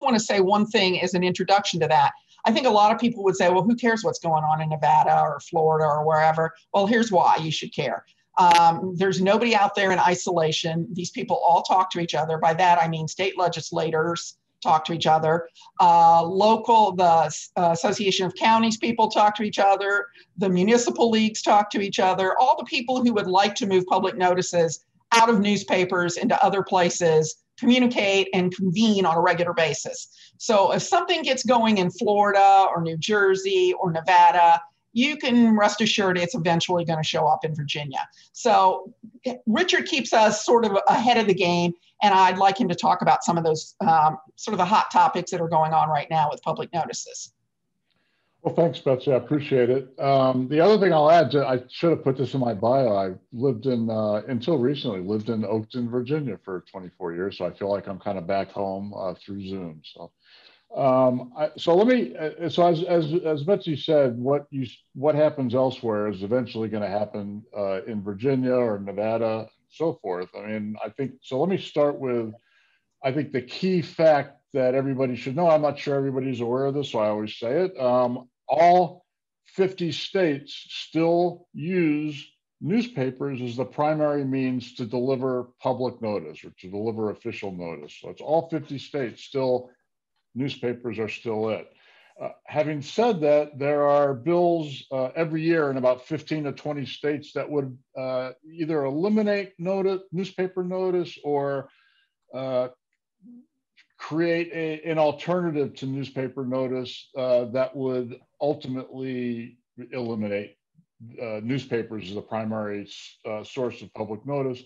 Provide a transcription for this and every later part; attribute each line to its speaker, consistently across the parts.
Speaker 1: want to say one thing as an introduction to that. I think a lot of people would say, well, who cares what's going on in Nevada or Florida or wherever? Well, here's why you should care. There's nobody out there in isolation. These people all talk to each other. By that, I mean state legislators talk to each other. The Association of Counties people talk to each other. The municipal leagues talk to each other. All the people who would like to move public notices out of newspapers into other places communicate and convene on a regular basis. So if something gets going in Florida or New Jersey or Nevada, you can rest assured it's eventually going to show up in Virginia. So Richard keeps us sort of ahead of the game, and I'd like him to talk about some of those sort of the hot topics that are going on right now with public notices.
Speaker 2: Well, thanks, Betsy. I appreciate it. The other thing I'll add, I should have put this in my bio. I lived in, until recently, lived in Oakton, Virginia for 24 years. So I feel like I'm kind of back home through Zoom. So, as Betsy said, what happens elsewhere is eventually going to happen in Virginia or Nevada, and so forth. I mean, I think, so let me start with, I think the key fact that everybody should know. I'm not sure everybody's aware of this, so I always say it. All 50 states still use newspapers as the primary means to deliver public notice or to deliver official notice. So it's all 50 states still, newspapers are still it. Having said that, there are bills every year in about 15 to 20 states that would either eliminate newspaper notice or create an alternative to newspaper notice that would ultimately eliminate newspapers as the primary source of public notice.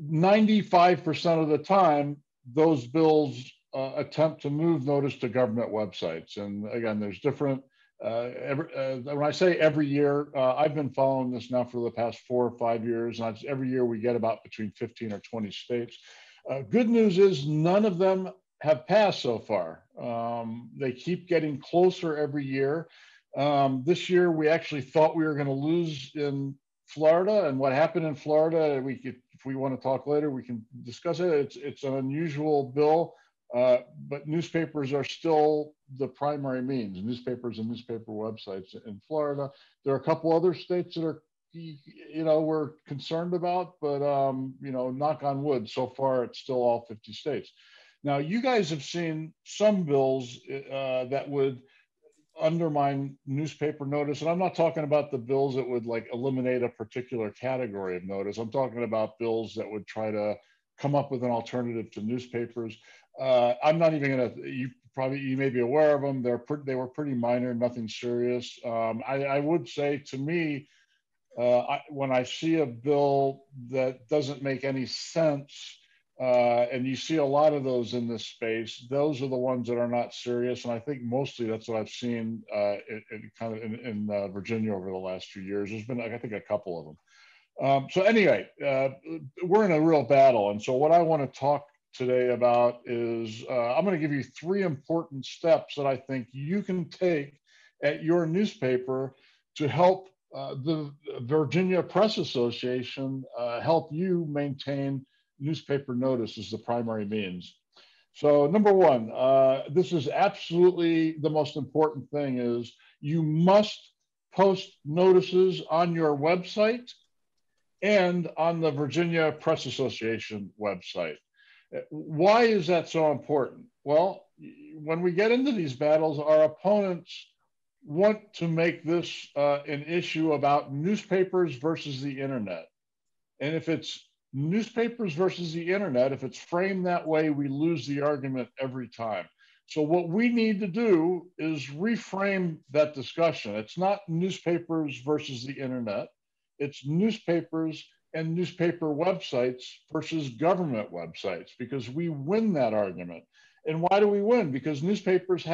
Speaker 2: 95% of the time, those bills attempt to move notice to government websites. And again, there's different, when I say every year, I've been following this now for the past 4 or 5 years, and every year we get about between 15 or 20 states. Good news is none of them have passed so far. They keep getting closer every year. This year, we actually thought we were going to lose in Florida, and what happened in Florida, if we want to talk later, we can discuss it. It's an unusual bill, but newspapers are still the primary means, newspapers and newspaper websites in Florida. There are a couple other states that are, we're concerned about, but, knock on wood, so far it's still all 50 states. Now, you guys have seen some bills that would undermine newspaper notice, and I'm not talking about the bills that would like eliminate a particular category of notice. I'm talking about bills that would try to come up with an alternative to newspapers. I'm not even going to, you may be aware of them. They were pretty minor, nothing serious. I would say, to me, when I see a bill that doesn't make any sense, and you see a lot of those in this space, those are the ones that are not serious. And I think mostly that's what I've seen in Virginia over the last few years. There's been, I think, a couple of them. So anyway, we're in a real battle. And so what I want to talk today about is I'm going to give you 3 important steps that I think you can take at your newspaper to help the Virginia Press Association help you maintain newspaper notice as the primary means. So number 1, this is absolutely the most important thing, is you must post notices on your website and on the Virginia Press Association website. Why is that so important? Well, when we get into these battles, our opponents want to make this an issue about newspapers versus the internet. And if it's newspapers versus the internet, if it's framed that way, we lose the argument every time. So what we need to do is reframe that discussion. It's not newspapers versus the internet. It's newspapers and newspaper websites versus government websites, because we win that argument. And why do we win? Because newspapers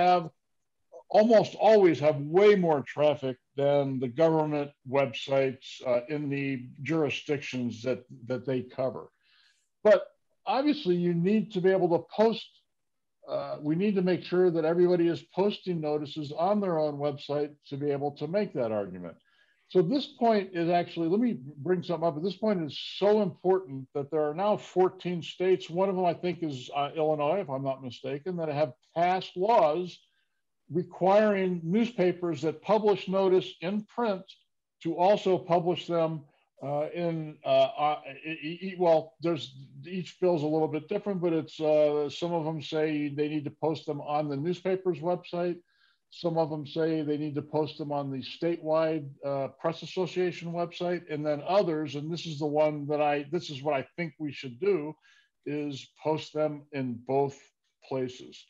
Speaker 2: almost always have way more traffic than the government websites in the jurisdictions that they cover. But obviously you need to be able to post, we need to make sure that everybody is posting notices on their own website to be able to make that argument. So this point is actually, let me bring something up. But this point is so important that there are now 14 states. One of them, I think, is Illinois, if I'm not mistaken, that have passed laws requiring newspapers that publish notice in print to also publish them well, there's each bill's a little bit different, but it's some of them say they need to post them on the newspaper's website. Some of them say they need to post them on the statewide press association website, and then others, and this is the one that this is what I think we should do, is post them in both places.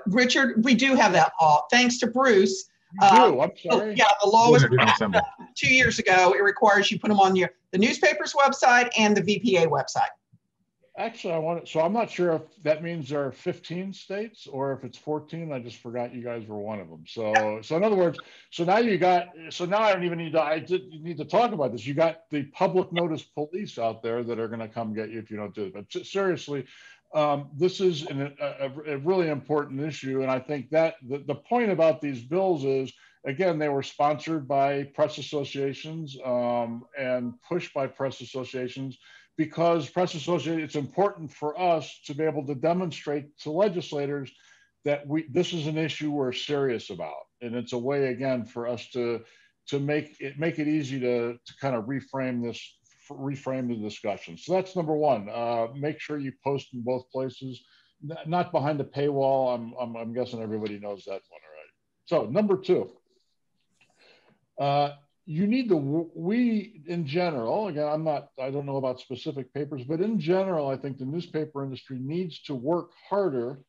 Speaker 1: Richard, we do have that law. Thanks to Bruce.
Speaker 2: I'm sorry.
Speaker 1: Yeah, the law was 2 years ago. It requires you put them on the newspaper's website and the VPA website.
Speaker 2: Actually, so I'm not sure if that means there are 15 states or if it's 14. I just forgot you guys were one of them. So in other words, now I don't even need to talk about this. You got the public notice police out there that are going to come get you if you don't do it. But seriously, this is a really important issue. And I think that the point about these bills is, again, they were sponsored by press associations and pushed by press associations, because it's important for us to be able to demonstrate to legislators that this is an issue we're serious about. And it's a way, again, for us to make it easy to kind of reframe the discussion. So that's number one. Make sure you post in both places, not behind a paywall. I'm guessing everybody knows that one already. So number two, we in general, again, I don't know about specific papers, but in general, I think the newspaper industry needs to work harder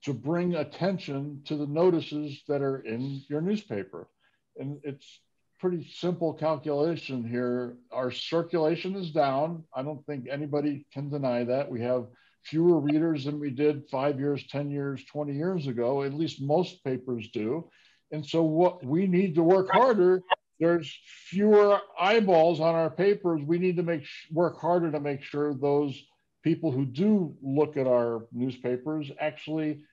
Speaker 2: to bring attention to the notices that are in your newspaper. And it's pretty simple calculation here. Our circulation is down. I don't think anybody can deny that. We have fewer readers than we did 5 years, 10 years, 20 years ago. At least most papers do. And so what we need to work harder, there's fewer eyeballs on our papers. We need to work harder to make sure those people who do look at our newspapers actually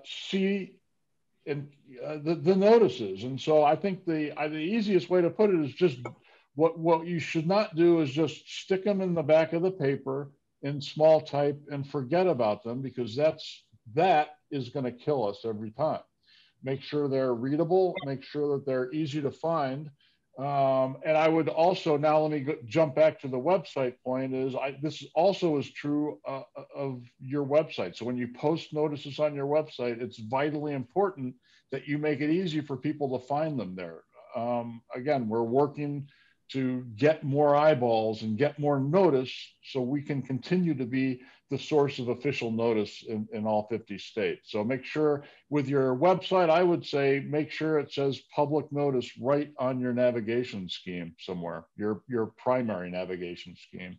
Speaker 2: see the notices. And so I think the easiest way to put it is just what you should not do is just stick them in the back of the paper in small type and forget about them, because that is going to kill us every time. Make sure they're readable, make sure that they're easy to find. And I would also, now let me jump back to the website point, this also is true of your website. So when you post notices on your website, it's vitally important that you make it easy for people to find them there. Again, we're working to get more eyeballs and get more notice so we can continue to be the source of official notice in all 50 states. So make sure with your website, I would say, make sure it says public notice right on your navigation scheme somewhere, your primary navigation scheme.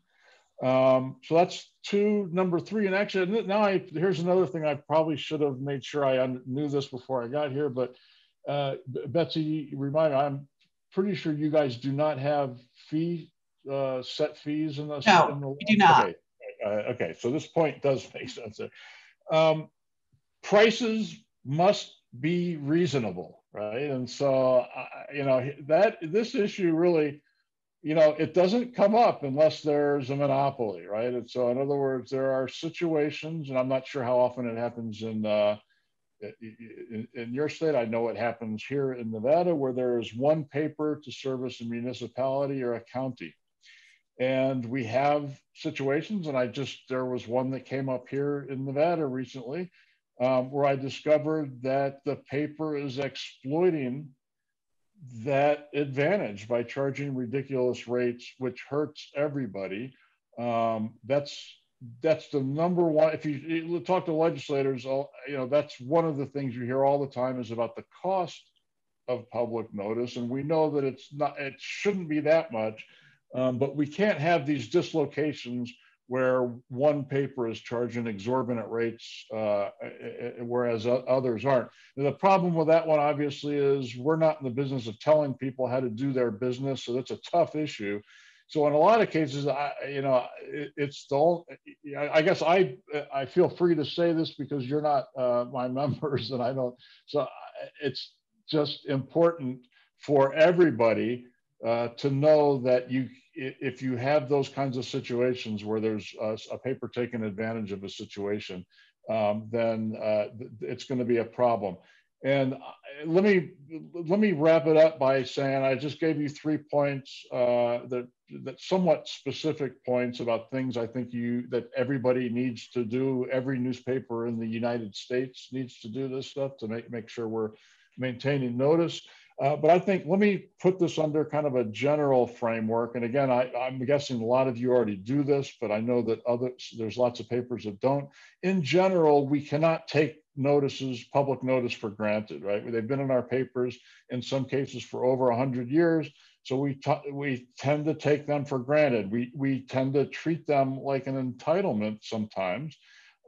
Speaker 2: So that's number three. And actually, here's another thing I probably should have made sure I knew this before I got here, but Betsy, remind me, I'm pretty sure you guys do not have set fees in the
Speaker 1: No, we do not.
Speaker 2: Okay. Okay, so this point does make sense. Prices must be reasonable, right? And so, this issue really, it doesn't come up unless there's a monopoly, right? And so, in other words, there are situations, and I'm not sure how often it happens in your state. I know it happens here in Nevada, where there is one paper to service a municipality or a county. And we have situations, and there was one that came up here in Nevada recently, where I discovered that the paper is exploiting that advantage by charging ridiculous rates, which hurts everybody. That's the number one. If you talk to legislators, that's one of the things you hear all the time is about the cost of public notice. And we know that it shouldn't be that much. But we can't have these dislocations where one paper is charging exorbitant rates, whereas others aren't. And the problem with that one, obviously, is we're not in the business of telling people how to do their business, so that's a tough issue. So in a lot of cases, I guess I feel free to say this because you're not my members, and I don't. So it's just important for everybody to know that if you have those kinds of situations where there's a paper taking advantage of a situation, then it's going to be a problem. And let me wrap it up by saying I just gave you 3 points that somewhat specific points about things I think that everybody needs to do. Every newspaper in the United States needs to do this stuff to make sure we're maintaining notice. But I think, let me put this under kind of a general framework. And again, I'm guessing a lot of you already do this, but I know that there's lots of papers that don't. In general, we cannot take notices, public notice, for granted, right? They've been in our papers in some cases for over 100 years. So we tend to take them for granted. We tend to treat them like an entitlement sometimes.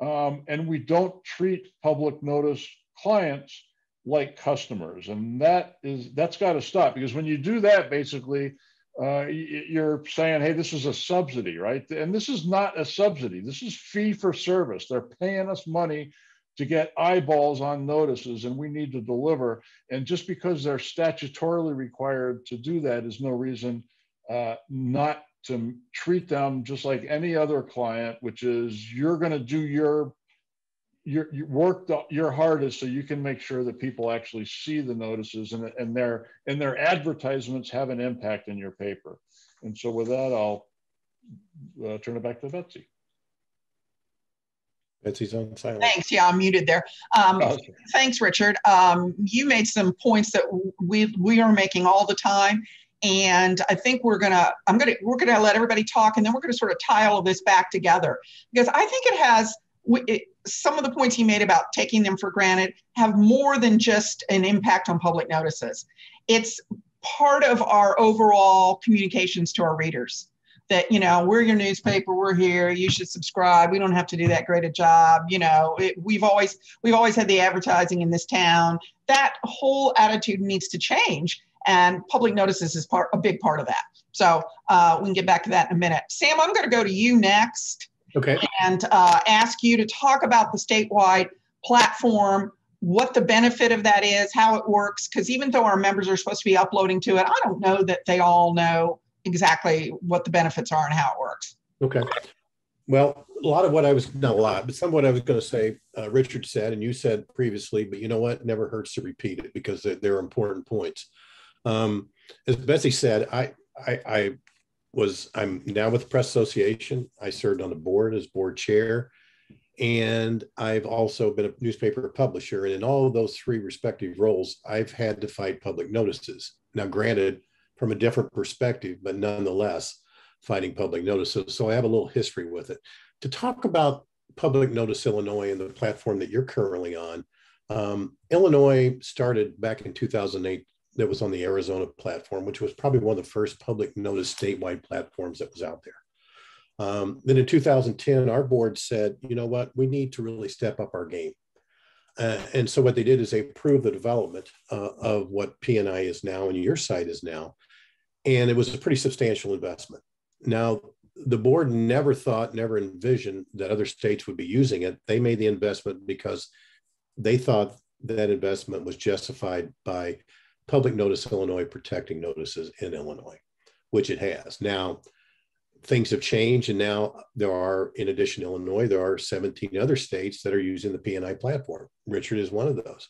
Speaker 2: And we don't treat public notice clients like customers, and that's got to stop, because when you do that, basically you're saying, hey, this is a subsidy, right? And this is not a subsidy. This is fee for service. They're paying us money to get eyeballs on notices, and we need to deliver. And just because they're statutorily required to do that is no reason not to treat them just like any other client, which is you're going to do you work your hardest so you can make sure that people actually see the notices and their advertisements have an impact in your paper. And so with that, I'll turn it back to Betsy.
Speaker 3: Betsy's on silent.
Speaker 1: Thanks. Yeah, I'm muted there. Okay. Thanks, Richard. You made some points that we are making all the time. And I think we're gonna let everybody talk, and then we're gonna sort of tie all of this back together, because I think it has some of the points he made about taking them for granted have more than just an impact on public notices. It's part of our overall communications to our readers that, you know, we're your newspaper, we're here, you should subscribe. We don't have to do that great a job. You know, we've always had the advertising in this town. That whole attitude needs to change. And public notices is a big part of that. So we can get back to that in a minute. Sam, I'm going to go to you next.
Speaker 3: Okay.
Speaker 1: And ask you to talk about the statewide platform, what the benefit of that is, how it works, because even though our members are supposed to be uploading to it, I don't know that they all know exactly what the benefits are and how it works.
Speaker 3: Okay. Well, not a lot, but some of what I was going to say, Richard said, and you said previously, but you know what? It never hurts to repeat it because they're important points. As Betsy said, I'm now with the Press Association. I served on the board as board chair, and I've also been a newspaper publisher. And in all of those three respective roles, I've had to fight public notices. Now, granted, from a different perspective, but nonetheless, fighting public notices. So I have a little history with it. To talk about Public Notice Illinois and the platform that you're currently on, Illinois started back in 2008. That was on the Arizona platform, which was probably one of the first public notice statewide platforms that was out there. Then in 2010, our board said, you know what, we need to really step up our game. And so what they did is they approved the development of what PNI is now and your site is now. And it was a pretty substantial investment. Now, the board never envisioned that other states would be using it. They made the investment because they thought that investment was justified by Public Notice Illinois protecting notices in Illinois, which it has. Now, things have changed, and now there are, in addition to Illinois, there are 17 other states that are using the PNI platform. Richard is one of those.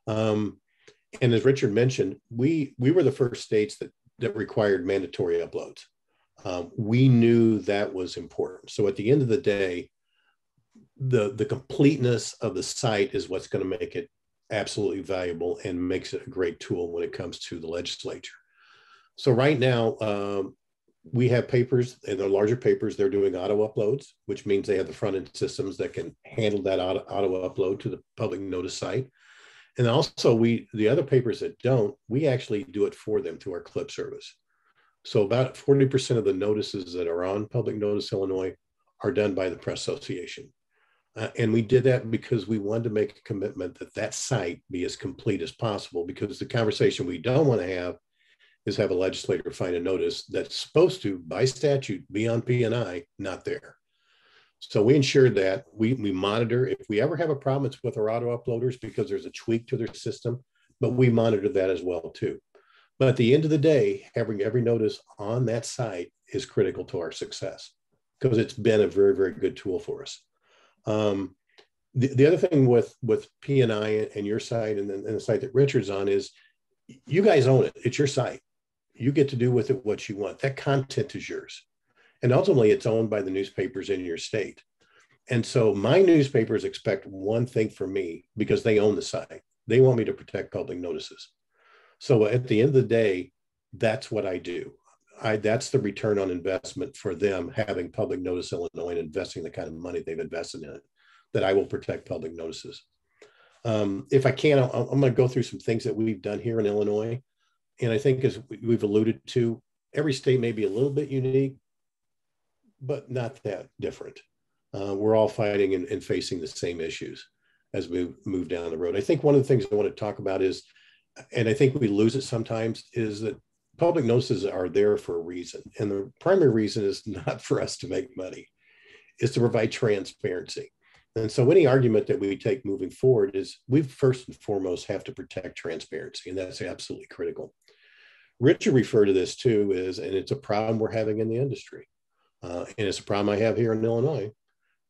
Speaker 3: And as Richard mentioned, we were the first states that required mandatory uploads. We knew that was important. So at the end of the day, the completeness of the site is what's going to make it absolutely valuable and makes it a great tool when it comes to the legislature. So right now, we have papers, and the larger papers, they're doing auto uploads, which means they have the front end systems that can handle that auto upload to the public notice site. And also the other papers that don't, we actually do it for them through our clip service. So about 40% of the notices that are on Public Notice Illinois are done by the Press Association. And we did that because we wanted to make a commitment that site be as complete as possible, because the conversation we don't want to have is have a legislator find a notice that's supposed to, by statute, be on PNI, not there. So we ensure that we monitor. If we ever have a problem, it's with our auto uploaders because there's a tweak to their system, but we monitor that as well too. But at the end of the day, having every notice on that site is critical to our success because it's been a very, very good tool for us. The other thing with P&I and your site and the site that Richard's on is you guys own it. It's your site. You get to do with it what you want. That content is yours. And ultimately, it's owned by the newspapers in your state. And so my newspapers expect one thing from me because they own the site. They want me to protect public notices. So at the end of the day, that's what I do. That's the return on investment for them having Public Notice Illinois and investing the kind of money they've invested in it, that I will protect public notices. If I can, I'm going to go through some things that we've done here in Illinois. And I think, as we've alluded to, every state may be a little bit unique, but not that different. We're all fighting and facing the same issues as we move down the road. I think one of the things I want to talk about is, and I think we lose it sometimes, is that public notices are there for a reason. And the primary reason is not for us to make money, it's to provide transparency. And so any argument that we take moving forward is we first and foremost have to protect transparency, and that's absolutely critical. Richard referred to this too, and it's a problem we're having in the industry. And it's a problem I have here in Illinois,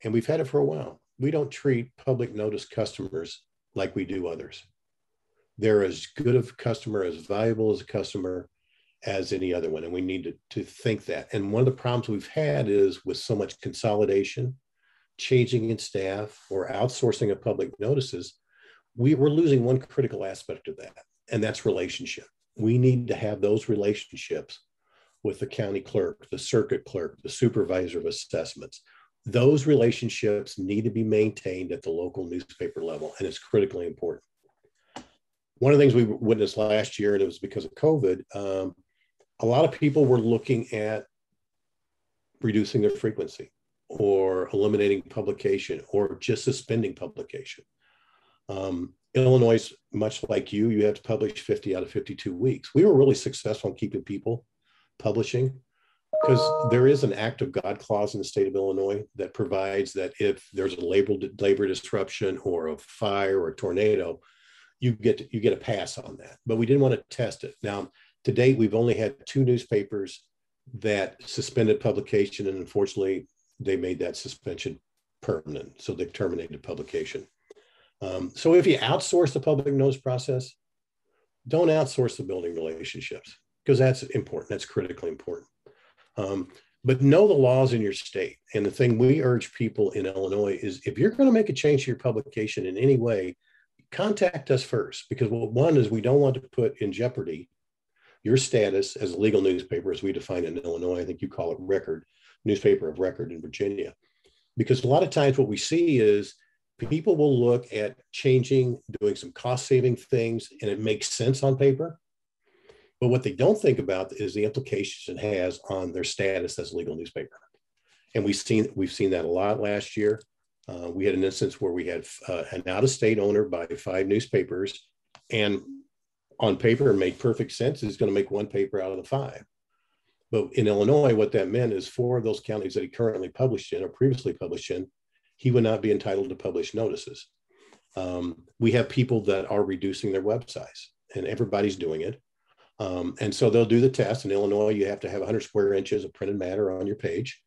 Speaker 3: and we've had it for a while. We don't treat public notice customers like we do others. They're as good of a customer, as valuable as a customer as any other one, and we need to think that. And one of the problems we've had is with so much consolidation, changing in staff, or outsourcing of public notices, we're losing one critical aspect of that, and that's relationship. We need to have those relationships with the county clerk, the circuit clerk, the supervisor of assessments. Those relationships need to be maintained at the local newspaper level, and it's critically important. One of the things we witnessed last year, and it was because of COVID, a lot of people were looking at reducing their frequency or eliminating publication or just suspending publication. Illinois, much like you have to publish 50 out of 52 weeks. We were really successful in keeping people publishing because there is an act of God clause in the state of Illinois that provides that if there's a labor disruption or a fire or a tornado, you get a pass on that. But we didn't want to test it. Now, to date, we've only had 2 newspapers that suspended publication, and unfortunately, they made that suspension permanent. So they've terminated publication. So if you outsource the public notice process, don't outsource the building relationships, because that's important. That's critically important. But know the laws in your state. And the thing we urge people in Illinois is, if you're going to make a change to your publication in any way, contact us first, because one is we don't want to put in jeopardy your status as a legal newspaper, as we define it in Illinois. I think you call it newspaper of record in Virginia. Because a lot of times what we see is people will look at changing, doing some cost-saving things, and it makes sense on paper. But what they don't think about is the implications it has on their status as a legal newspaper. And we've seen that a lot last year. We had an instance where we had an out-of-state owner buy 5 newspapers, and on paper it made perfect sense. It's going to make 1 paper out of the 5. But in Illinois, what that meant is 4 of those counties that he currently published in or previously published in, he would not be entitled to publish notices. We have people that are reducing their web size, and everybody's doing it. And so they'll do the test. In Illinois, you have to have 100 square inches of printed matter on your page.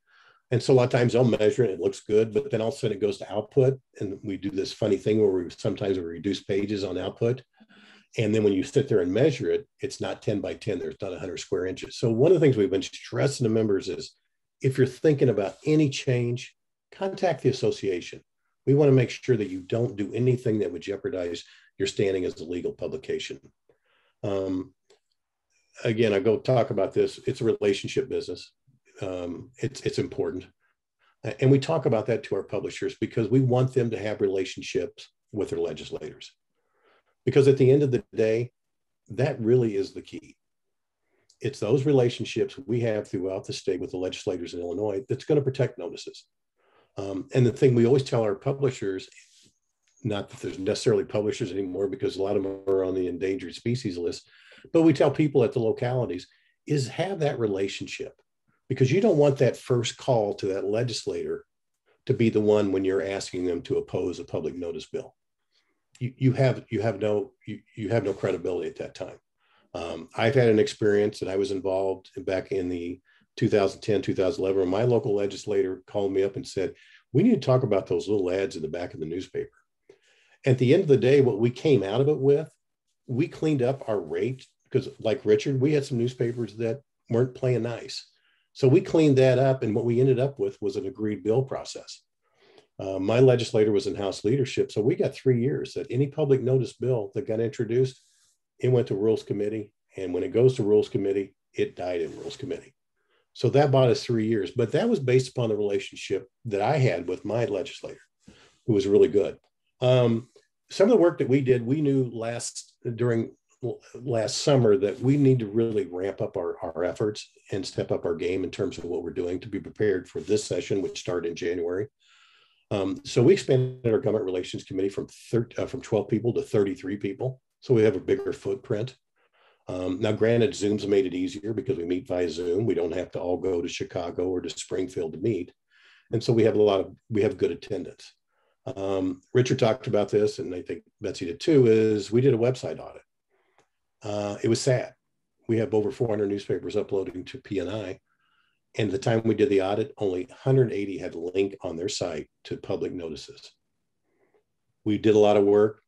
Speaker 3: And so a lot of times they'll measure it, it looks good, but then all of a sudden it goes to output. And we do this funny thing where sometimes we reduce pages on output. And then when you sit there and measure it, it's not 10 by 10, there's not 100 square inches. So one of the things we've been stressing to members is, if you're thinking about any change, contact the association. We want to make sure that you don't do anything that would jeopardize your standing as a legal publication. Again, I go talk about this. It's a relationship business. It's important. And we talk about that to our publishers because we want them to have relationships with their legislators. Because at the end of the day, that really is the key. It's those relationships we have throughout the state with the legislators in Illinois that's going to protect notices. And the thing we always tell our publishers, not that there's necessarily publishers anymore because a lot of them are on the endangered species list, but we tell people at the localities is have that relationship, because you don't want that first call to that legislator to be the one when you're asking them to oppose a public notice bill. You have no credibility at that time. I've had an experience that I was involved in back in the 2010, 2011, when my local legislator called me up and said, we need to talk about those little ads in the back of the newspaper. At the end of the day, what we came out of it with, we cleaned up our rate because, like Richard, we had some newspapers that weren't playing nice. So we cleaned that up, and what we ended up with was an agreed bill process. My legislator was in House leadership, so we got 3 years that any public notice bill that got introduced, it went to Rules Committee, and when it goes to Rules Committee, it died in Rules Committee. So that bought us 3 years, but that was based upon the relationship that I had with my legislator, who was really good. Some of the work that we did, we knew during last summer that we need to really ramp up our efforts and step up our game in terms of what we're doing to be prepared for this session, which started in January. So we expanded our government relations committee from 12 people to 33 people. So we have a bigger footprint. Now, granted, Zoom's made it easier because we meet via Zoom. We don't have to all go to Chicago or to Springfield to meet. And so we have good attendance. Richard talked about this, and I think Betsy did too, is we did a website audit. It was sad. We have over 400 newspapers uploading to PNI. And at the time we did the audit, only 180 had a link on their site to public notices. We did a lot of work.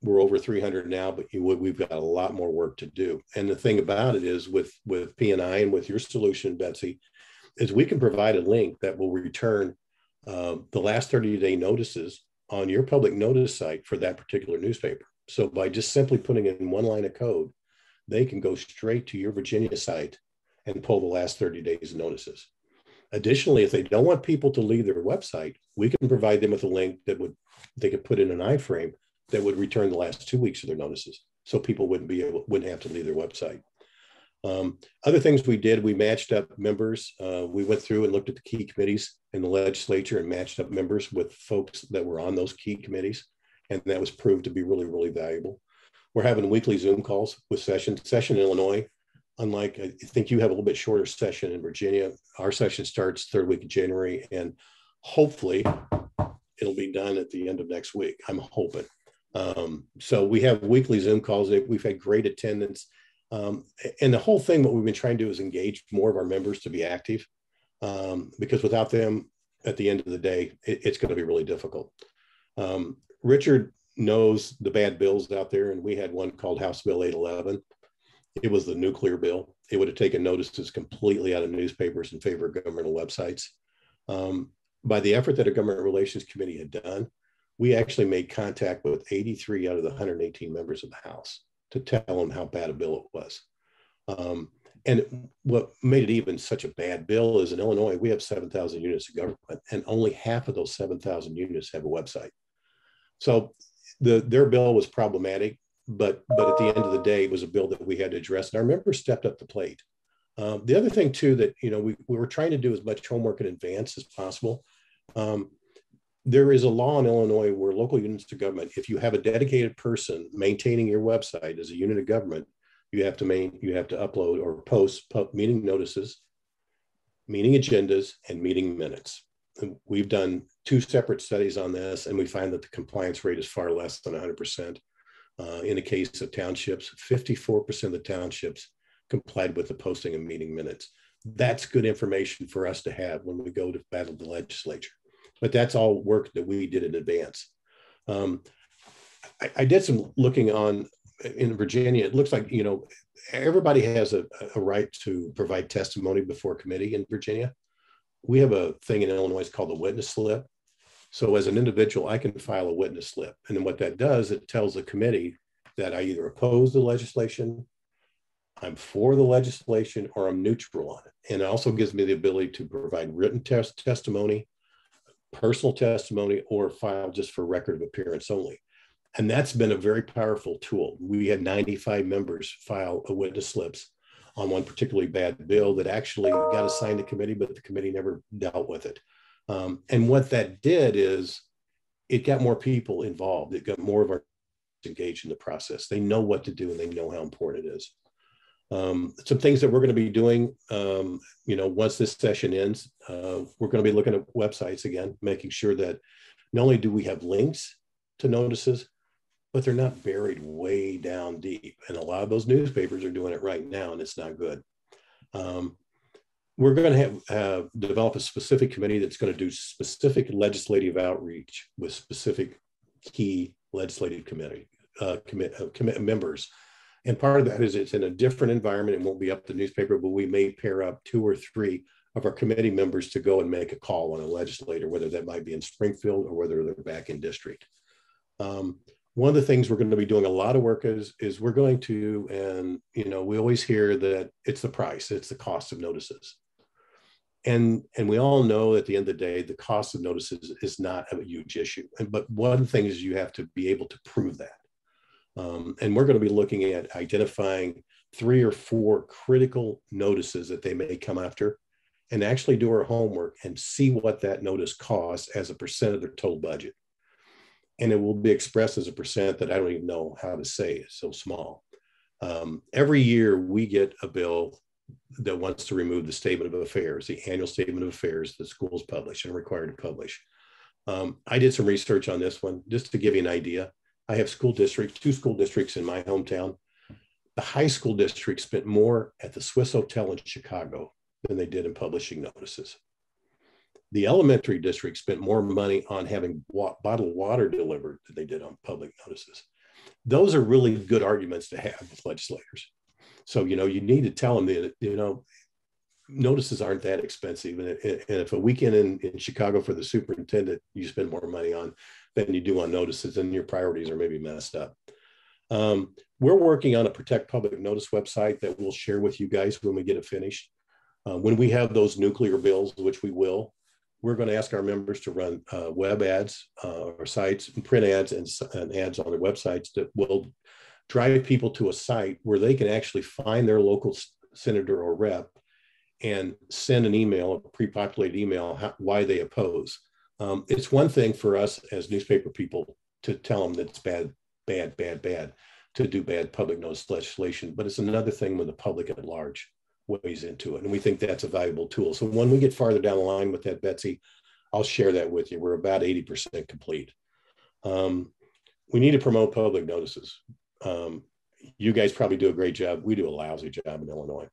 Speaker 3: We're over 300 now, but we've got a lot more work to do. And the thing about it is with PNI and with your solution, Betsy, is we can provide a link that will return the last 30-day notices on your public notice site for that particular newspaper. So by just simply putting it in one line of code, they can go straight to your Virginia site and pull the last 30 days notices. Additionally, if they don't want people to leave their website, we can provide them with a link that they could put in an iframe that would return the last 2 weeks of their notices. So people wouldn't have to leave their website. Other things we did, we matched up members. We went through and looked at the key committees in the legislature and matched up members with folks that were on those key committees. And that was proved to be really, really valuable. We're having weekly Zoom calls with Session in Illinois. Unlike, I think you have a little bit shorter session in Virginia. Our session starts third week of January, and hopefully it'll be done at the end of next week. I'm hoping. So we have weekly Zoom calls. We've had great attendance. And the whole thing, what we've been trying to do is engage more of our members to be active, because without them, at the end of the day, it's going to be really difficult. Richard knows the bad bills out there, and we had one called House Bill 811. It was the nuclear bill. It would have taken notices completely out of newspapers in favor of governmental websites. By the effort that a government relations committee had done, we actually made contact with 83 out of the 118 members of the House to tell them how bad a bill it was. And what made it even such a bad bill is in Illinois, we have 7,000 units of government, and only half of those 7,000 units have a website. So their bill was problematic, but at the end of the day, it was a bill that we had to address, and our members stepped up to the plate. The other thing too that we were trying to do as much homework in advance as possible. There is a law in Illinois where local units of government, if you have a dedicated person maintaining your website as a unit of government, you have to upload or post meeting notices, meeting agendas, and meeting minutes. And we've done 2 separate studies on this, and we find that the compliance rate is far less than 100%. In the case of townships, 54% of the townships complied with the posting of meeting minutes. That's good information for us to have when we go to battle the legislature. But that's all work that we did in advance. I did some looking in Virginia. It looks like, everybody has a right to provide testimony before committee in Virginia. We have a thing in Illinois called the witness slip. So as an individual, I can file a witness slip. And then what that does, it tells the committee that I either oppose the legislation, I'm for the legislation, or I'm neutral on it. And it also gives me the ability to provide written testimony, personal testimony, or file just for record of appearance only. And that's been a very powerful tool. We had 95 members file a witness slips on one particularly bad bill that actually got assigned to committee, but the committee never dealt with it. And what that did is it got more people involved. It got more of our engaged in the process. They know what to do, and they know how important it is. Some things that we're going to be doing, once this session ends, we're going to be looking at websites again, making sure that not only do we have links to notices, but they're not buried way down deep. And a lot of those newspapers are doing it right now, and it's not good. We're going to develop a specific committee that's going to do specific legislative outreach with specific key legislative members. And part of that is it's in a different environment. It won't be up to the newspaper, but we may pair up 2 or 3 of our committee members to go and make a call on a legislator, whether that might be in Springfield or whether they're back in district. One of the things we're going to be doing a lot of work is we're going to, and we always hear that it's the price, it's the cost of notices. And we all know at the end of the day, the cost of notices is not a huge issue. But one thing is you have to be able to prove that. And we're going to be looking at identifying 3 or 4 critical notices that they may come after and actually do our homework and see what that notice costs as a percent of their total budget. And it will be expressed as a percent that I don't even know how to say. It's so small. Every year we get a bill that wants to remove the statement of affairs, the annual statement of affairs that schools publish and are required to publish. I did some research on this one just to give you an idea. I have 2 school districts in my hometown. The high school district spent more at the Swiss Hotel in Chicago than they did in publishing notices. The elementary district spent more money on having bottled water delivered than they did on public notices. Those are really good arguments to have with legislators. So, you need to tell them that, notices aren't that expensive. And if a weekend in Chicago for the superintendent, you spend more money on than you do on notices, then your priorities are maybe messed up. We're working on a Protect Public Notice website that we'll share with you guys when we get it finished. When we have those nuclear bills, which we will, we're going to ask our members to run web ads or sites and print ads and ads on their websites that will drive people to a site where they can actually find their local senator or rep and send an email, a pre-populated email, why they oppose. It's one thing for us as newspaper people to tell them that it's bad, to do bad public notice legislation, but it's another thing when the public at large weighs into it. And we think that's a valuable tool. So when we get farther down the line with that, Betsy, I'll share that with you. We're about 80% complete. We need to promote public notices. You guys probably do a great job. We do a lousy job in Illinois.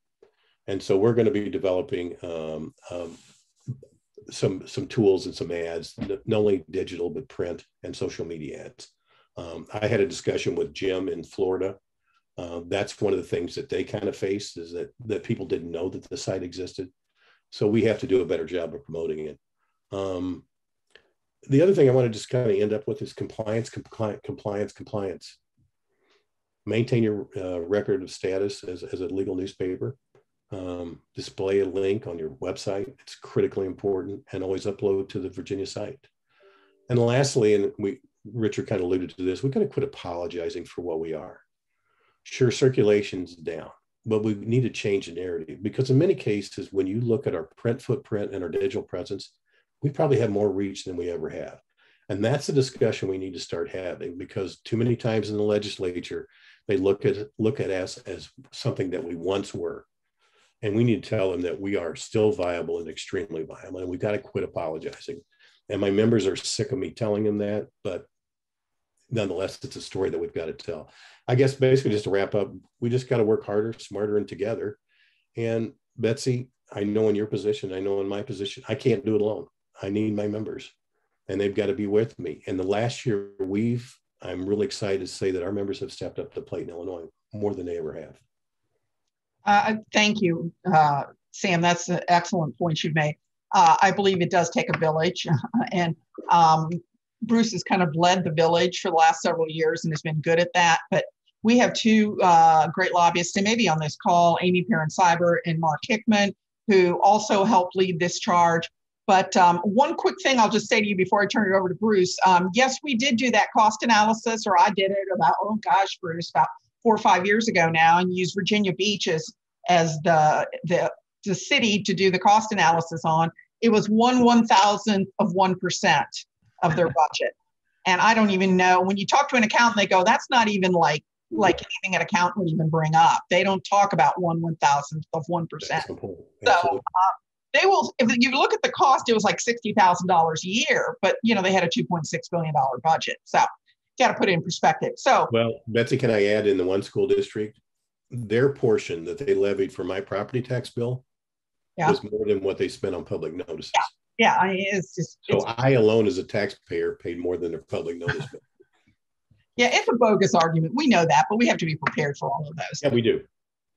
Speaker 3: And so we're going to be developing some tools and some ads, not only digital, but print and social media ads. I had a discussion with Jim in Florida. That's one of the things that they kind of faced is that people didn't know that the site existed. So we have to do a better job of promoting it. The other thing I want to just kind of end up with is compliance. Maintain your record of status as a legal newspaper. Display a link on your website. It's critically important, and always upload to the Virginia site. And lastly, and Richard kind of alluded to this, we've got to quit apologizing for what we are. Sure, circulation's down, but we need to change the narrative, because in many cases, when you look at our print footprint and our digital presence, we probably have more reach than we ever have. And that's a discussion we need to start having, because too many times in the legislature, they look at us as something that we once were. And we need to tell them that we are still viable and extremely viable, and we've got to quit apologizing. And my members are sick of me telling them that, but nonetheless, it's a story that we've got to tell. I guess basically just to wrap up, we just got to work harder, smarter, and together. And Betsy, I know in your position, I know in my position, I can't do it alone. I need my members, and they've got to be with me. And the last year I'm really excited to say that our members have stepped up to the plate in Illinois more than they ever have.
Speaker 1: Thank you, Sam. That's an excellent point you've made. I believe it does take a village, and Bruce has kind of led the village for the last several years and has been good at that. But we have 2 great lobbyists, and maybe on this call, Amy Perrin-Cyber and Mark Hickman, who also helped lead this charge. But one quick thing I'll just say to you before I turn it over to Bruce. Yes, we did do that cost analysis, or I did it about, Bruce, about 4 or 5 years ago now, and used Virginia Beach as the city to do the cost analysis on. It was 1/1000th of 1% of their budget. And I don't even know, when you talk to an accountant, they go, that's not even like anything an accountant would even bring up. They don't talk about 1/1000th of 1%. So they will, if you look at the cost, it was like $60,000 a year, but they had a $2.6 billion budget. So got to put it in perspective. So,
Speaker 3: well, Betsy, can I add, in the one school district, their portion that they levied for my property tax bill was more than what they spent on public notices.
Speaker 1: Yeah, it's just.
Speaker 3: So I alone, as a taxpayer, paid more than their public notice bill.
Speaker 1: Yeah, it's a bogus argument. We know that, but we have to be prepared for all of those.
Speaker 3: Yeah, we do.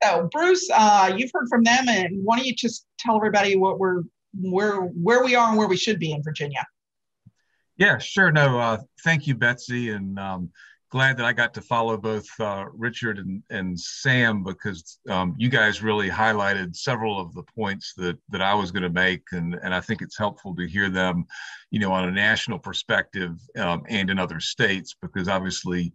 Speaker 1: So, Bruce, you've heard from them, and why don't you just tell everybody what where we are and where we should be in Virginia?
Speaker 4: Yeah, sure. No, thank you, Betsy, and glad that I got to follow both Richard and Sam, because you guys really highlighted several of the points that I was going to make, and I think it's helpful to hear them, on a national perspective and in other states, because obviously,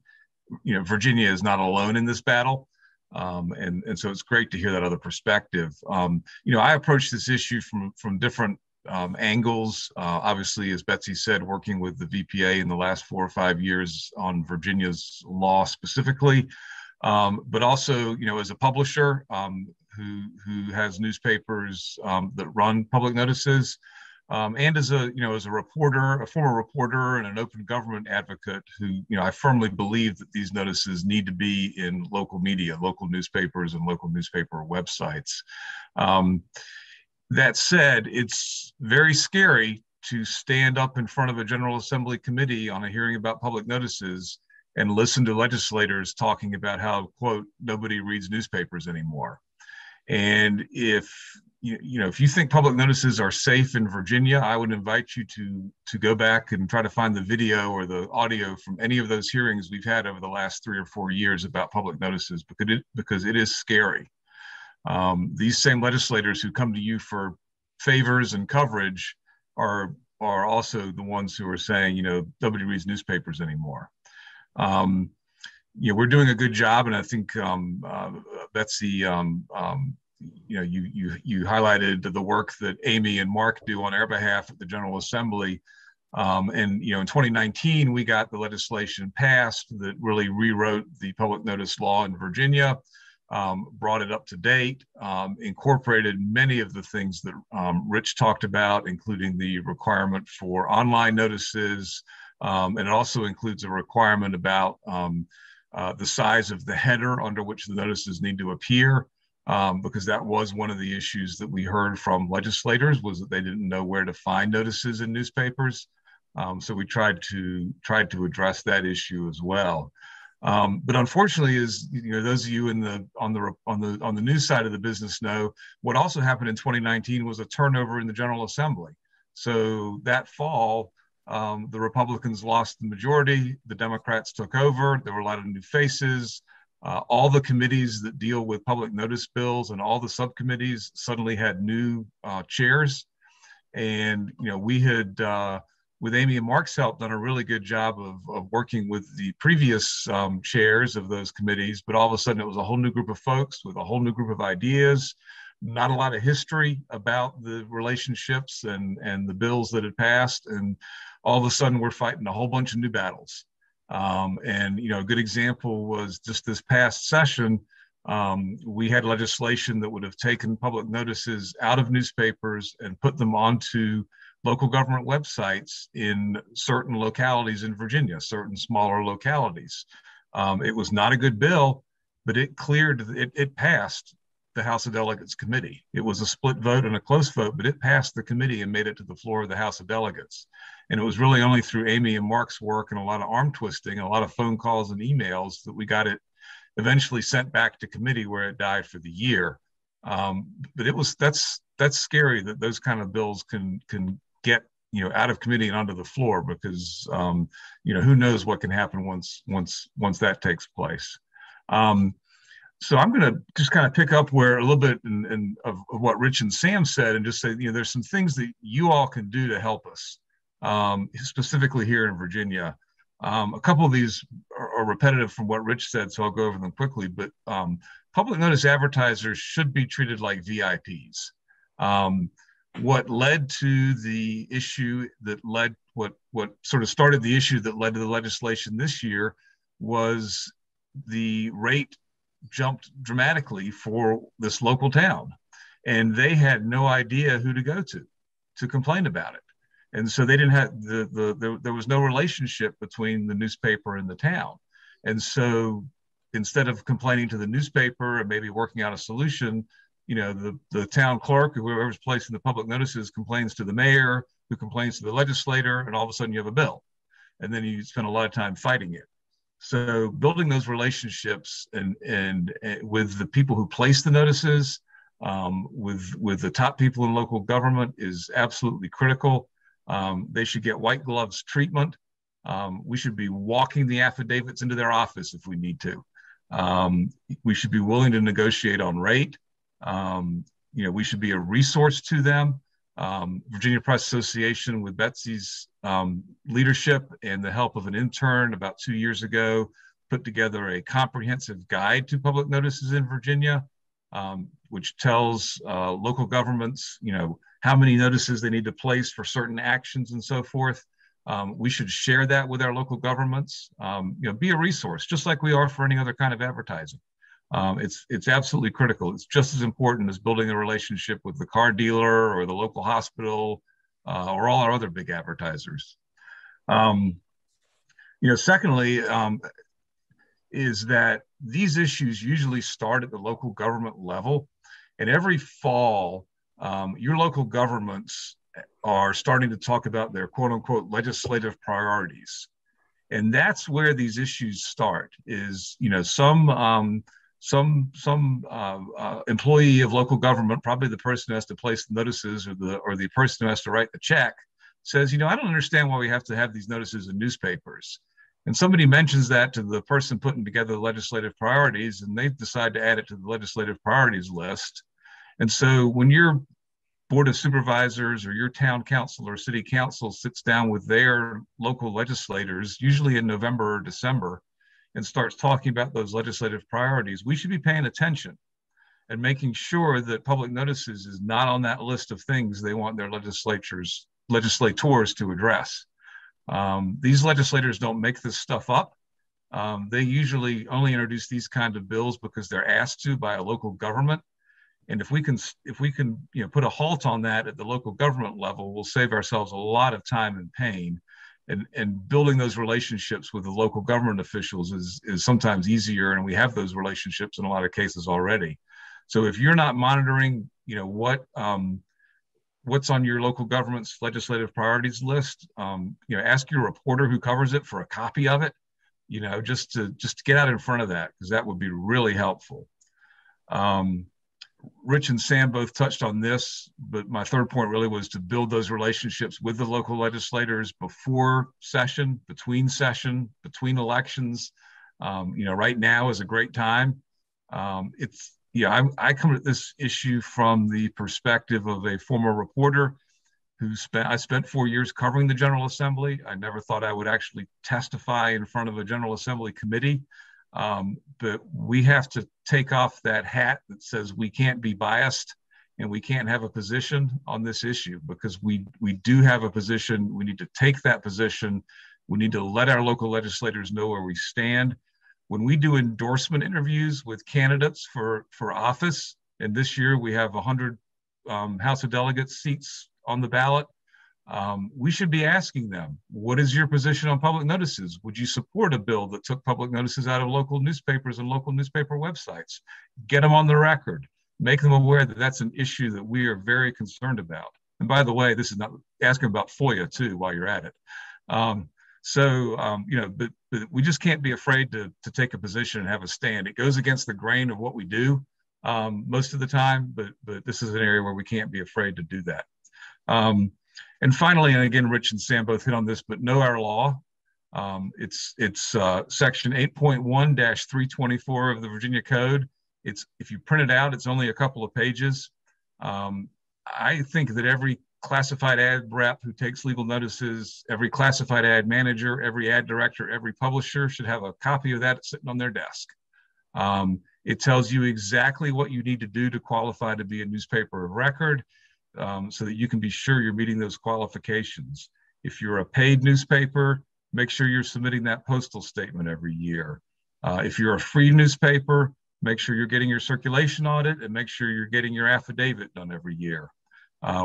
Speaker 4: Virginia is not alone in this battle. And so it's great to hear that other perspective. I approach this issue from different angles. Obviously, as Betsy said, working with the VPA in the last 4 or 5 years on Virginia's law specifically, but also, as a publisher who has newspapers that run public notices, and as a reporter, a former reporter and an open government advocate who, I firmly believe that these notices need to be in local media, local newspapers and local newspaper websites. That said, it's very scary to stand up in front of a General Assembly committee on a hearing about public notices and listen to legislators talking about how, quote, nobody reads newspapers anymore. And if you think public notices are safe in Virginia, I would invite you to go back and try to find the video or the audio from any of those hearings we've had over the last 3 or 4 years about public notices, because it is scary. These same legislators who come to you for favors and coverage are also the ones who are saying, nobody reads newspapers anymore. We're doing a good job, and I think Betsy, you highlighted the work that Amy and Mark do on our behalf at the General Assembly. In 2019, we got the legislation passed that really rewrote the public notice law in Virginia. Brought it up to date, incorporated many of the things that Rich talked about, including the requirement for online notices, and it also includes a requirement about the size of the header under which the notices need to appear, because that was one of the issues that we heard from legislators, was that they didn't know where to find notices in newspapers. So we tried to address that issue as well. But unfortunately, as those of you on the news side of the business know, what also happened in 2019 was a turnover in the General Assembly. So that fall, the Republicans lost the majority, the Democrats took over, there were a lot of new faces. All the committees that deal with public notice bills and all the subcommittees suddenly had new chairs. And, we had, with Amy and Mark's help, done a really good job of working with the previous chairs of those committees, but all of a sudden it was a whole new group of folks with a whole new group of ideas, not a lot of history about the relationships and the bills that had passed. And all of a sudden we're fighting a whole bunch of new battles. And a good example was just this past session, we had legislation that would have taken public notices out of newspapers and put them onto local government websites in certain localities in Virginia, certain smaller localities. It was not a good bill, but it passed the House of Delegates committee. It was a split vote and a close vote, but it passed the committee and made it to the floor of the House of Delegates. And it was really only through Amy and Mark's work and a lot of arm twisting, a lot of phone calls and emails, that we got it eventually sent back to committee, where it died for the year. But that's scary that those kind of bills can get out of committee and onto the floor, because who knows what can happen once that takes place. So I'm going to just kind of pick up where a little bit of what Rich and Sam said, and just say, there's some things that you all can do to help us, specifically here in Virginia. A couple of these are repetitive from what Rich said, so I'll go over them quickly. But public notice advertisers should be treated like VIPs. What led to the issue what sort of started the issue that led to the legislation this year was the rate jumped dramatically for this local town, and they had no idea who to go to complain about it. And so they didn't have there was no relationship between the newspaper and the town. And so instead of complaining to the newspaper and maybe working out a solution, the town clerk or whoever's placing the public notices complains to the mayor, who complains to the legislator, and all of a sudden you have a bill. And then you spend a lot of time fighting it. So building those relationships and with the people who place the notices, with the top people in local government is absolutely critical. They should get white gloves treatment. We should be walking the affidavits into their office if we need to. We should be willing to negotiate on rate. We should be a resource to them. Virginia Press Association, with Betsy's leadership and the help of an intern about 2 years ago, put together a comprehensive guide to public notices in Virginia, which tells local governments, how many notices they need to place for certain actions and so forth. We should share that with our local governments. Be a resource, just like we are for any other kind of advertising. It's absolutely critical. It's just as important as building a relationship with the car dealer or the local hospital or all our other big advertisers. Secondly, is that these issues usually start at the local government level, and every fall, your local governments are starting to talk about their quote unquote legislative priorities. And that's where these issues start is, some employee of local government, probably the person who has to place the notices or the person who has to write the check, says, I don't understand why we have to have these notices in newspapers. And somebody mentions that to the person putting together the legislative priorities, and they decide to add it to the legislative priorities list. And so when your Board of Supervisors or your town council or city council sits down with their local legislators, usually in November or December, and starts talking about those legislative priorities, we should be paying attention and making sure that public notices is not on that list of things they want their legislators to address. These legislators don't make this stuff up. They usually only introduce these kind of bills because they're asked to by a local government. And if we can put a halt on that at the local government level, we'll save ourselves a lot of time and pain. And building those relationships with the local government officials is sometimes easier, and we have those relationships in a lot of cases already. So if you're not monitoring, what's on your local government's legislative priorities list, ask your reporter who covers it for a copy of it, just to get out in front of that, because that would be really helpful. Rich and Sam both touched on this, but my third point really was to build those relationships with the local legislators before session, between elections. Right now is a great time. I come at this issue from the perspective of a former reporter I spent 4 years covering the General Assembly. I never thought I would actually testify in front of a General Assembly committee. But we have to take off that hat that says we can't be biased and we can't have a position on this issue, because we do have a position. We need to take that position. We need to let our local legislators know where we stand. When we do endorsement interviews with candidates for office, and this year we have 100 House of Delegates seats on the ballot, we should be asking them, what is your position on public notices? Would you support a bill that took public notices out of local newspapers and local newspaper websites? Get them on the record. Make them aware that that's an issue that we are very concerned about. And by the way, this is not asking about FOIA too while you're at it. But we just can't be afraid to take a position and have a stand. It goes against the grain of what we do most of the time, but this is an area where we can't be afraid to do that. And finally, and again, Rich and Sam both hit on this, but know our law. It's section 8.1-324 of the Virginia Code. If you print it out, it's only a couple of pages. I think that every classified ad rep who takes legal notices, every classified ad manager, every ad director, every publisher should have a copy of that sitting on their desk. It tells you exactly what you need to do to qualify to be a newspaper of record, so that you can be sure you're meeting those qualifications. If you're a paid newspaper, make sure you're submitting that postal statement every year. If you're a free newspaper, make sure you're getting your circulation audit and make sure you're getting your affidavit done every year.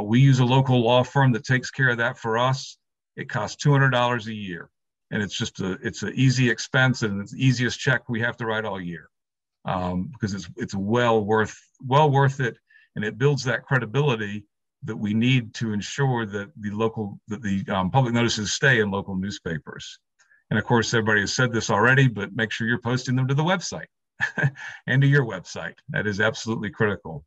Speaker 4: We use a local law firm that takes care of that for us. It costs $200 a year. And it's just it's an easy expense, and it's the easiest check we have to write all year, because it's well worth it, and it builds that credibility that we need to ensure that the public notices stay in local newspapers. And of course, everybody has said this already, but make sure you're posting them to the website and to your website. That is absolutely critical.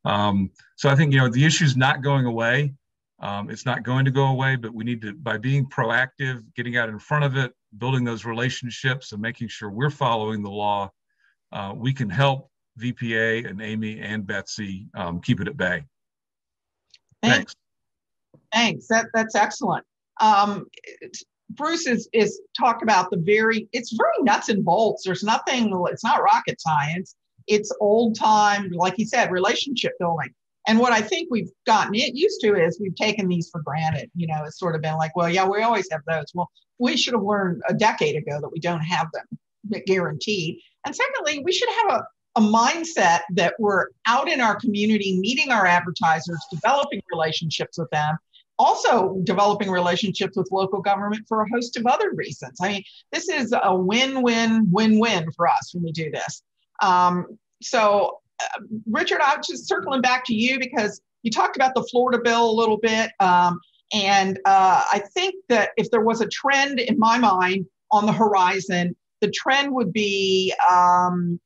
Speaker 4: So I think, the issue's not going away. It's not going to go away, but we need to, by being proactive, getting out in front of it, building those relationships and making sure we're following the law, we can help VPA and Amy and Betsy keep it at bay. Thanks.
Speaker 1: Thanks. That's excellent. Bruce is talked about it's very nuts and bolts. There's nothing, it's not rocket science. It's old time, like he said, relationship building. And what I think we've gotten used to is we've taken these for granted. It's sort of been like, well, yeah, we always have those. Well, we should have learned a decade ago that we don't have them guaranteed. And secondly, we should have a mindset that we're out in our community, meeting our advertisers, developing relationships with them, also developing relationships with local government for a host of other reasons. I mean, this is a win-win-win-win for us when we do this. Richard, I'm just circling back to you because you talked about the Florida bill a little bit. I think that if there was a trend in my mind on the horizon, the trend would be, in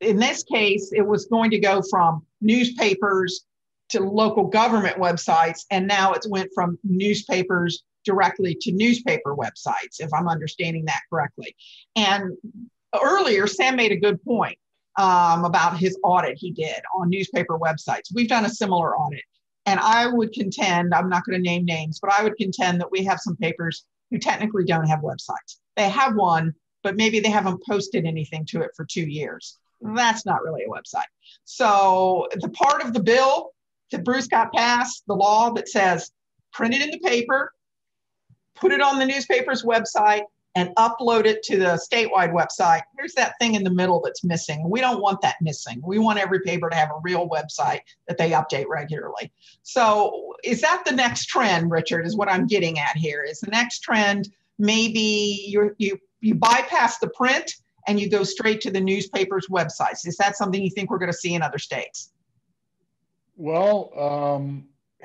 Speaker 1: this case, it was going to go from newspapers to local government websites. And now it's went from newspapers directly to newspaper websites, if I'm understanding that correctly. And earlier, Sam made a good point about his audit he did on newspaper websites. We've done a similar audit. And I would contend, I'm not going to name names, but I would contend that we have some papers who technically don't have websites. They have one, but maybe they haven't posted anything to it for 2 years. That's not really a website. So the part of the bill that Bruce got passed, the law that says print it in the paper, put it on the newspaper's website, and upload it to the statewide website, here's that thing in the middle that's missing. We don't want that missing. We want every paper to have a real website that they update regularly. So is that the next trend, Richard, is what I'm getting at here? Is the next trend maybe you bypass the print and you go straight to the newspaper's websites? Is that something you think we're going to see in other states?
Speaker 2: Well,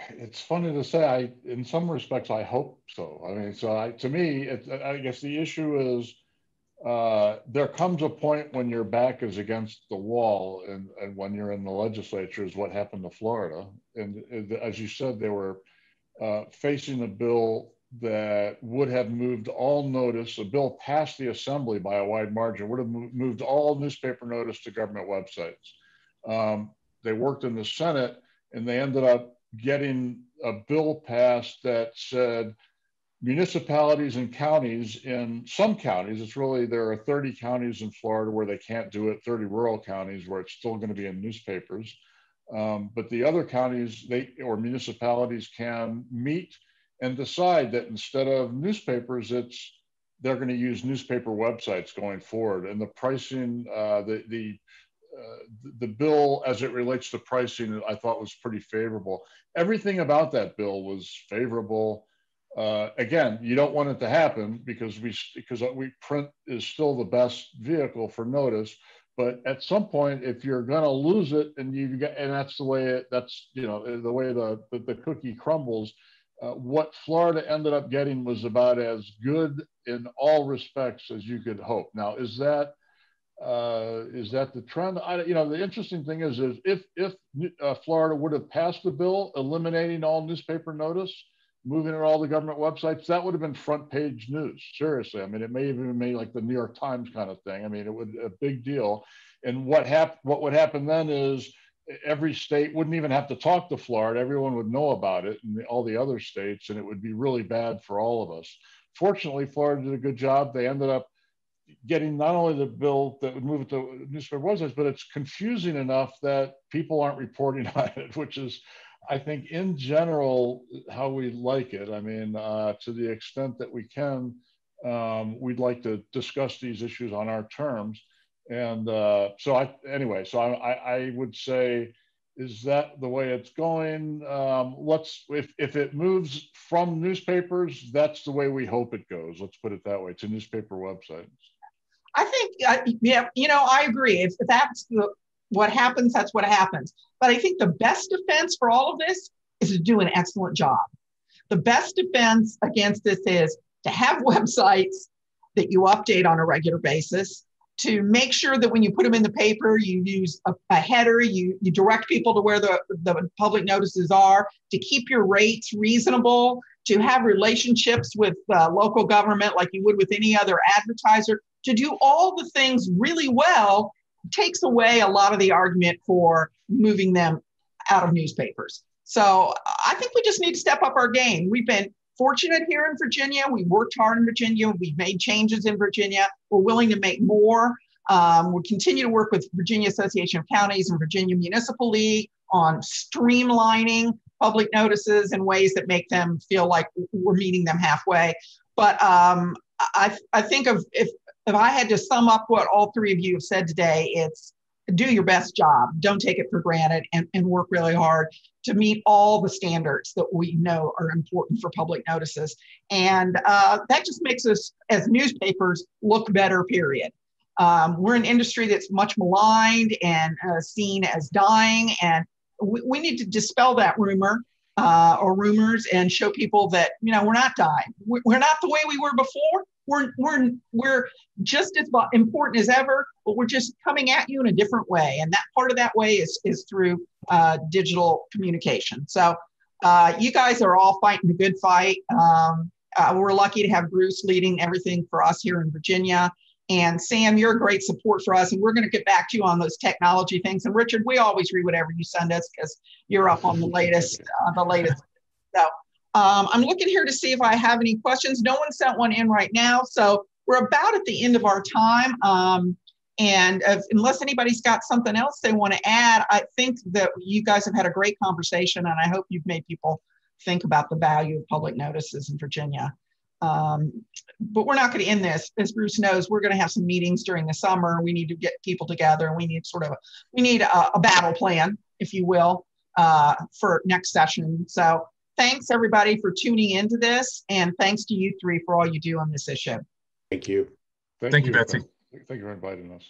Speaker 2: it's funny to say. In some respects, I hope so. I mean, to me, I guess the issue is there comes a point when your back is against the wall, and when you're in the legislature, is what happened to Florida. And as you said, they were facing a bill that would have moved all notice. A bill passed the Assembly by a wide margin would have moved all newspaper notice to government websites. They worked in the Senate, and they ended up getting a bill passed that said municipalities and counties, in some counties, there are 30 counties in Florida where they can't do it, 30 rural counties where it's still going to be in newspapers. But the other counties or municipalities can meet and decide that instead of newspapers, they're going to use newspaper websites going forward. And the pricing, the bill as it relates to pricing, I thought was pretty favorable. Everything about that bill was favorable. Again, you don't want it to happen because print is still the best vehicle for notice. But at some point, if you're going to lose it, and that's the way the way the cookie crumbles. What Florida ended up getting was about as good in all respects as you could hope. Now, is that the trend? The interesting thing is if Florida would have passed the bill eliminating all newspaper notice, moving it all to government websites, that would have been front page news. Seriously, I mean, it may have even made like the New York Times kind of thing. I mean, it would a big deal. And what would happen then is every state wouldn't even have to talk to Florida. Everyone would know about it in all the other states, and it would be really bad for all of us. Fortunately, Florida did a good job. They ended up getting not only the bill that would move it to newspaper websites, but it's confusing enough that people aren't reporting on it, which is, I think, in general, how we like it. I mean, to the extent that we can, we'd like to discuss these issues on our terms. And I would say is that the way it's going? If it moves from newspapers, that's the way we hope it goes. Let's put it that way, to newspaper websites.
Speaker 1: I think, yeah, I agree. If that's what happens, that's what happens. But I think the best defense for all of this is to do an excellent job. The best defense against this is to have websites that you update on a regular basis, to make sure that when you put them in the paper, you use a header, you direct people to where the public notices are, to keep your rates reasonable, to have relationships with local government like you would with any other advertiser, to do all the things really well takes away a lot of the argument for moving them out of newspapers. So I think we just need to step up our game. We've been fortunate here in Virginia. We worked hard in Virginia. We've made changes in Virginia. We're willing to make more. We'll continue to work with Virginia Association of Counties and Virginia Municipal League on streamlining public notices in ways that make them feel like we're meeting them halfway. But I think if I had to sum up what all three of you have said today, it's do your best job. Don't take it for granted, and work really hard to meet all the standards that we know are important for public notices. And that just makes us as newspapers look better, period. We're an industry that's much maligned and seen as dying, and we need to dispel that rumor or rumors and show people that, we're not dying. We're not the way we were before. We're just as important as ever, but we're just coming at you in a different way. And that part of that way is through digital communication. So you guys are all fighting a good fight. We're lucky to have Bruce leading everything for us here in Virginia. And Sam, you're a great support for us, and we're going to get back to you on those technology things. And Richard, we always read whatever you send us because you're up on the latest. So I'm looking here to see if I have any questions. No one sent one in right now, so we're about at the end of our time. And unless anybody's got something else they want to add, I think that you guys have had a great conversation, and I hope you've made people think about the value of public notices in Virginia. But we're not going to end this. As Bruce knows, we're going to have some meetings during the summer. We need to get people together, and we need a battle plan, if you will, for next session. So thanks everybody for tuning into this, and thanks to you three for all you do on this issue.
Speaker 3: Thank you.
Speaker 4: Thank you, Betsy.
Speaker 2: Thank you for inviting us.